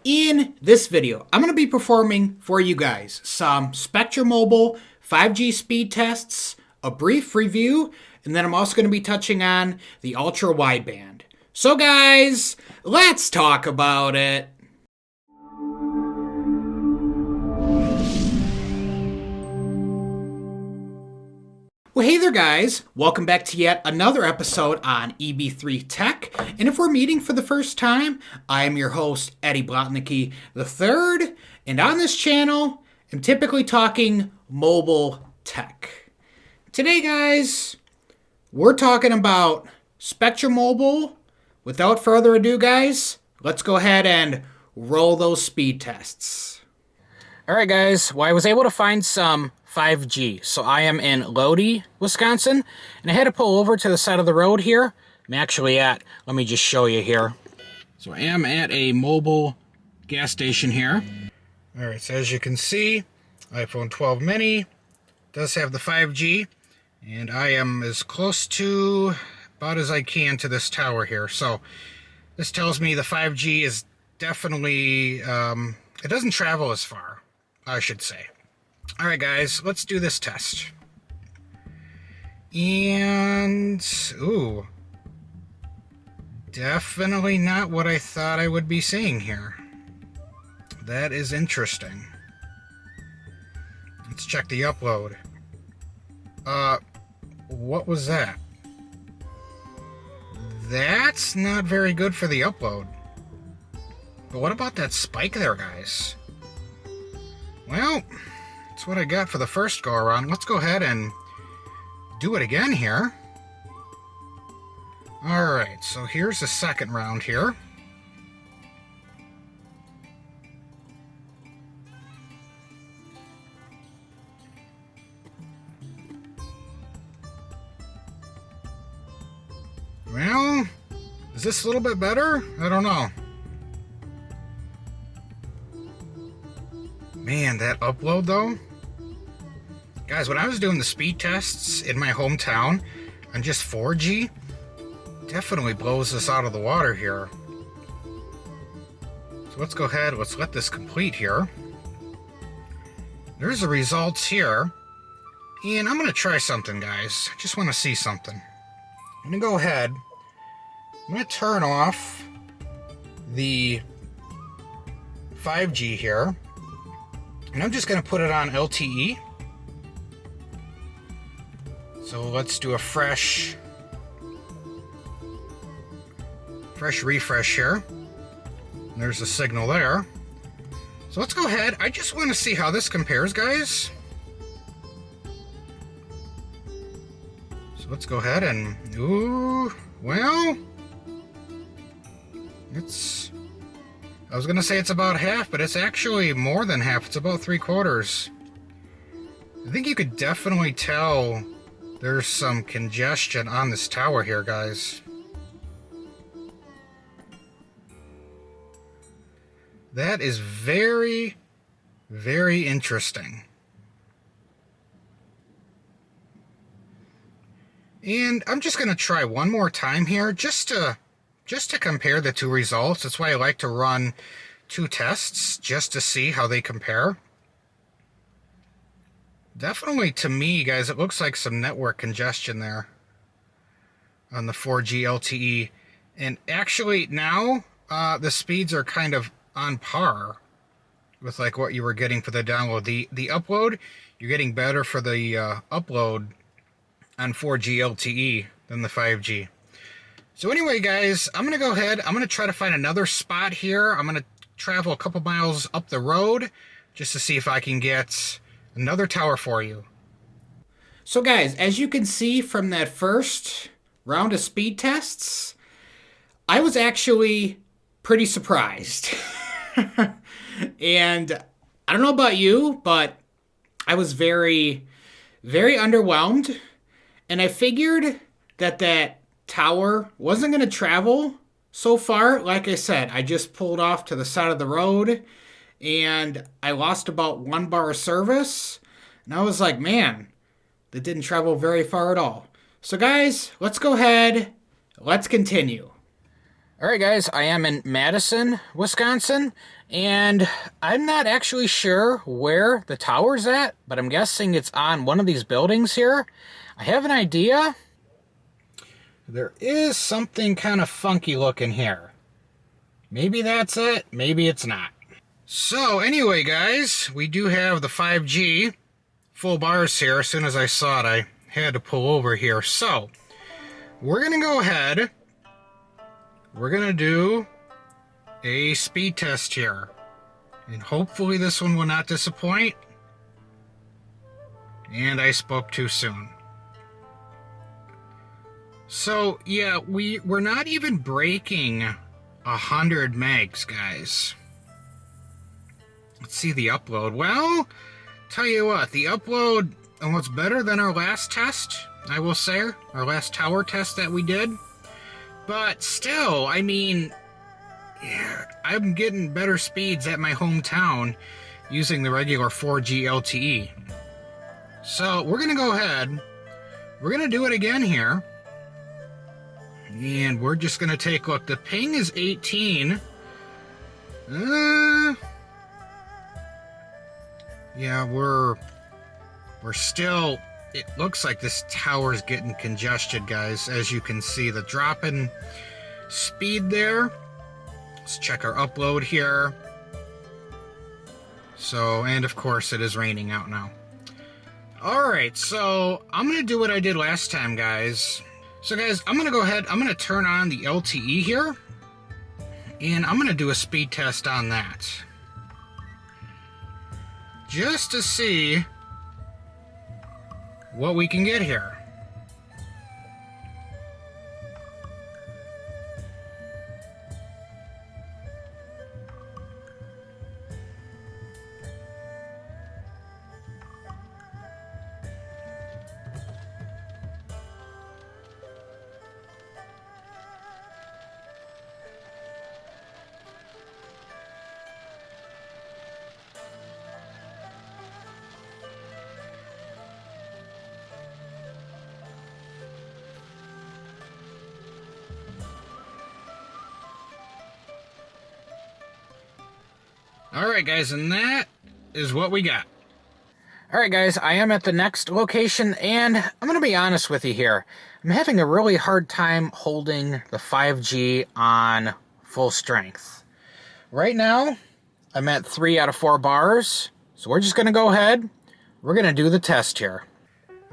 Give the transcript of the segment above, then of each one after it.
In this video, I'm going to be performing for you guys some Spectrum Mobile 5G speed tests, a brief review, and then I'm also going to be touching on the Ultra Wideband. So guys, let's talk about it. Well, hey there guys, welcome back to yet another episode on EB3 Tech, and if we're meeting for the first time, I am your host, Eddie Blotnicki III, and on this channel, I'm typically talking mobile tech. Today guys, we're talking about Spectrum Mobile. Without further ado guys, let's go ahead and roll those speed tests. Alright guys, well I was able to find some 5G. So I am in Lodi, Wisconsin, and I had to pull over to the side of the road here. I'm actually at, let me just show you here. So I am at a mobile gas station here. Alright, so as you can see, iPhone 12 mini does have the 5G, and I am as close to about as I can to this tower here. So this tells me the 5G is definitely, it doesn't travel as far, I should say. Alright guys, let's do this test. And, ooh, definitely not what I thought I would be seeing here. That is interesting. Let's check the upload. What was that? That's not very good for the upload. But what about that spike there, guys? Well, that's what I got for the first go around. Let's go ahead and do it again here. Alright, so here's the second round here. Well, is this a little bit better? I don't know. Man, that upload though. Guys, when I was doing the speed tests in my hometown on just 4G, definitely blows us out of the water here. So let's go ahead, let's let this complete here. There's the results here. And I'm going to try something, guys. I just want to see something. I'm going to go ahead. I'm going to turn off the 5G here. And I'm just going to put it on LTE. So let's do a fresh refresh here. And there's a signal there. So let's go ahead. I just want to see how this compares, guys. So let's go ahead and, ooh, well, I was going to say it's about half, but it's actually more than half. It's about 3/4. I think you could definitely tell there's some congestion on this tower here, guys. That is very, very interesting. And I'm just going to try one more time here just to compare the two results. That's why I like to run two tests just to see how they compare. Definitely, to me, guys, it looks like some network congestion there on the 4G LTE. And actually, now, the speeds are kind of on par with like what you were getting for the download. The upload, you're getting better for the upload on 4G LTE than the 5G. So anyway, guys, I'm going to go ahead. I'm going to try to find another spot here. I'm going to travel a couple miles up the road just to see if I can get another tower for you. So guys, as you can see from that first round of speed tests, I was actually pretty surprised. And I don't know about you, but I was very, very underwhelmed. And I figured that tower wasn't going to travel so far. Like I said, I just pulled off to the side of the road and I lost about 1 bar of service. And I was like, man, that didn't travel very far at all. So guys, let's go ahead. Let's continue. All right, guys, I am in Madison, Wisconsin, and I'm not actually sure where the tower's at, but I'm guessing it's on one of these buildings here. I have an idea. There is something kind of funky looking here. Maybe that's it, maybe it's not. So anyway, guys, we do have the 5G full bars here. As soon as I saw it, I had to pull over here. So we're going to go ahead. We're going to do a speed test here. And hopefully this one will not disappoint. And I spoke too soon. So, yeah, we're not even breaking 100 megs, guys. Let's see the upload. Well, tell you what, the upload was better than our last test, I will say. Our last tower test that we did. But still, I mean, yeah, I'm getting better speeds at my hometown using the regular 4G LTE. So we're going to go ahead. We're going to do it again here. And we're just going to take a look. The ping is 18. Yeah, we're still... It looks like this tower's getting congested, guys. As you can see, the drop in speed there. Let's check our upload here. So, and of course it is raining out now. Alright, so I'm going to do what I did last time, guys. So guys, I'm going to go ahead, I'm going to turn on the LTE here. And I'm going to do a speed test on that. Just to see what we can get here. Alright guys, and that is what we got. Alright guys, I am at the next location, and I'm going to be honest with you here. I'm having a really hard time holding the 5G on full strength. Right now, I'm at 3 out of 4 bars, so we're just going to go ahead. We're going to do the test here.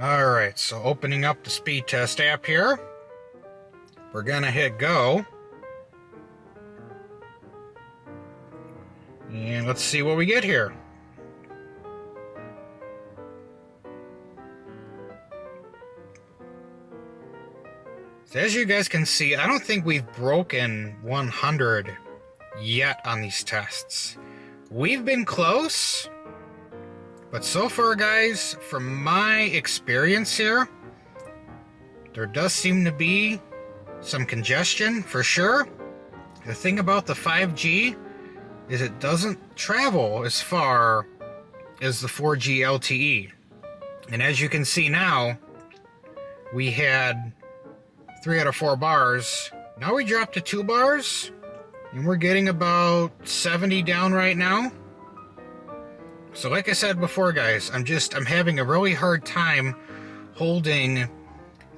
Alright, so opening up the speed test app here. We're going to hit go. And let's see what we get here. So as you guys can see, I don't think we've broken 100 yet on these tests. We've been close, but so far, guys, from my experience here, there does seem to be some congestion for sure. The thing about the 5G is it doesn't travel as far as the 4G LTE. And as you can see now, we had 3 out of 4 bars. Now we dropped to 2 bars, and we're getting about 70 down right now. So like I said before, guys, I'm having a really hard time holding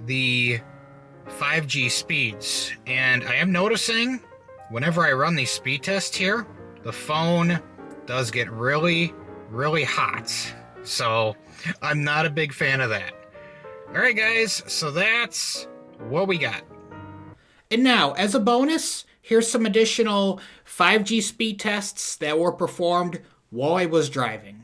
the 5G speeds. And I am noticing whenever I run these speed tests here, the phone does get really, really hot. So I'm not a big fan of that. Alright guys, so that's what we got. And now, as a bonus, here's some additional 5G speed tests that were performed while I was driving.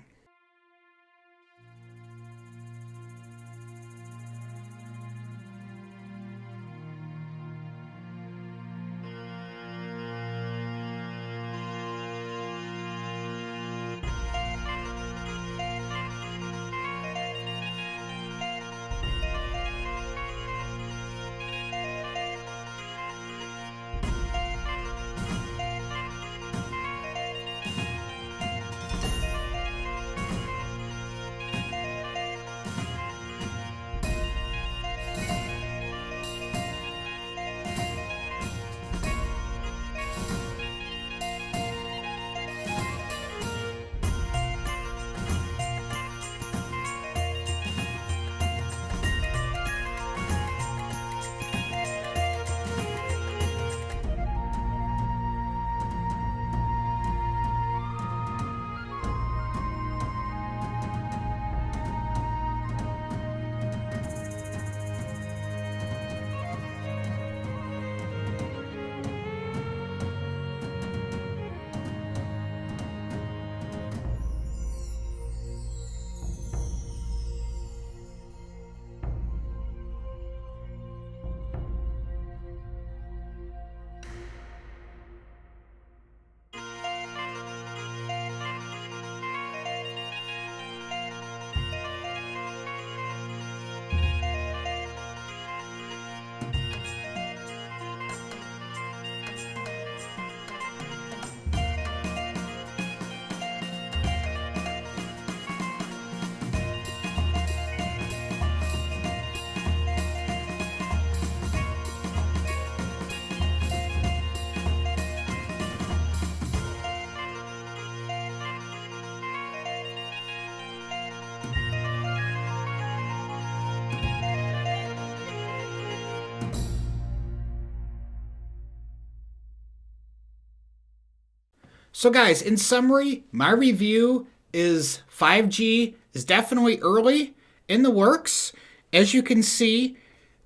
So guys, in summary, my review is 5G is definitely early in the works. As you can see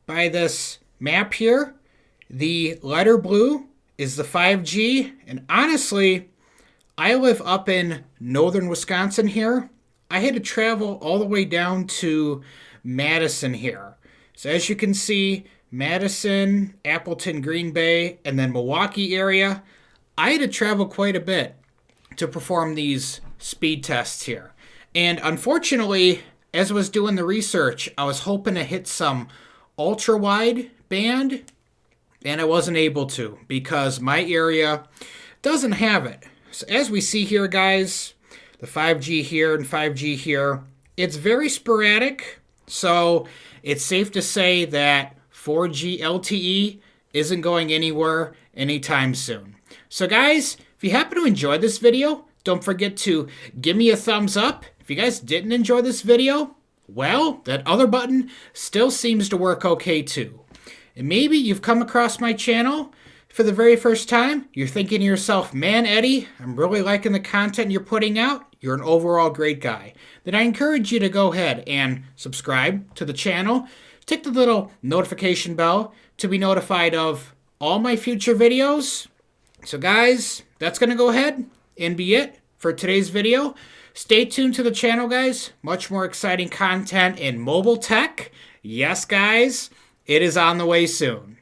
by this map here, the lighter blue is the 5G. And honestly, I live up in northern Wisconsin here. I had to travel all the way down to Madison here. So as you can see, Madison, Appleton, Green Bay, and then Milwaukee area, I had to travel quite a bit to perform these speed tests here. And unfortunately, as I was doing the research, I was hoping to hit some ultra wide band, and I wasn't able to because my area doesn't have it. So as we see here, guys, the 5G here and 5G here, it's very sporadic. So it's safe to say that 4G LTE isn't going anywhere anytime soon. So guys, if you happen to enjoy this video, don't forget to give me a thumbs up. If you guys didn't enjoy this video, well, that other button still seems to work okay too. And maybe you've come across my channel for the very first time. You're thinking to yourself, man, Eddie, I'm really liking the content you're putting out. You're an overall great guy. Then I encourage you to go ahead and subscribe to the channel. Tick the little notification bell to be notified of all my future videos. So guys, that's going to go ahead and be it for today's video. Stay tuned to the channel, guys. Much more exciting content in mobile tech. Yes, guys, it is on the way soon.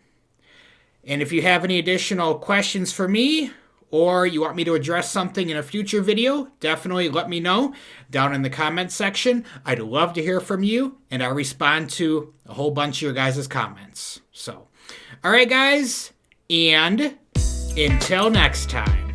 And if you have any additional questions for me, or you want me to address something in a future video, definitely let me know down in the comments section. I'd love to hear from you, and I'll respond to a whole bunch of your guys' comments. So, all right, guys, and until next time.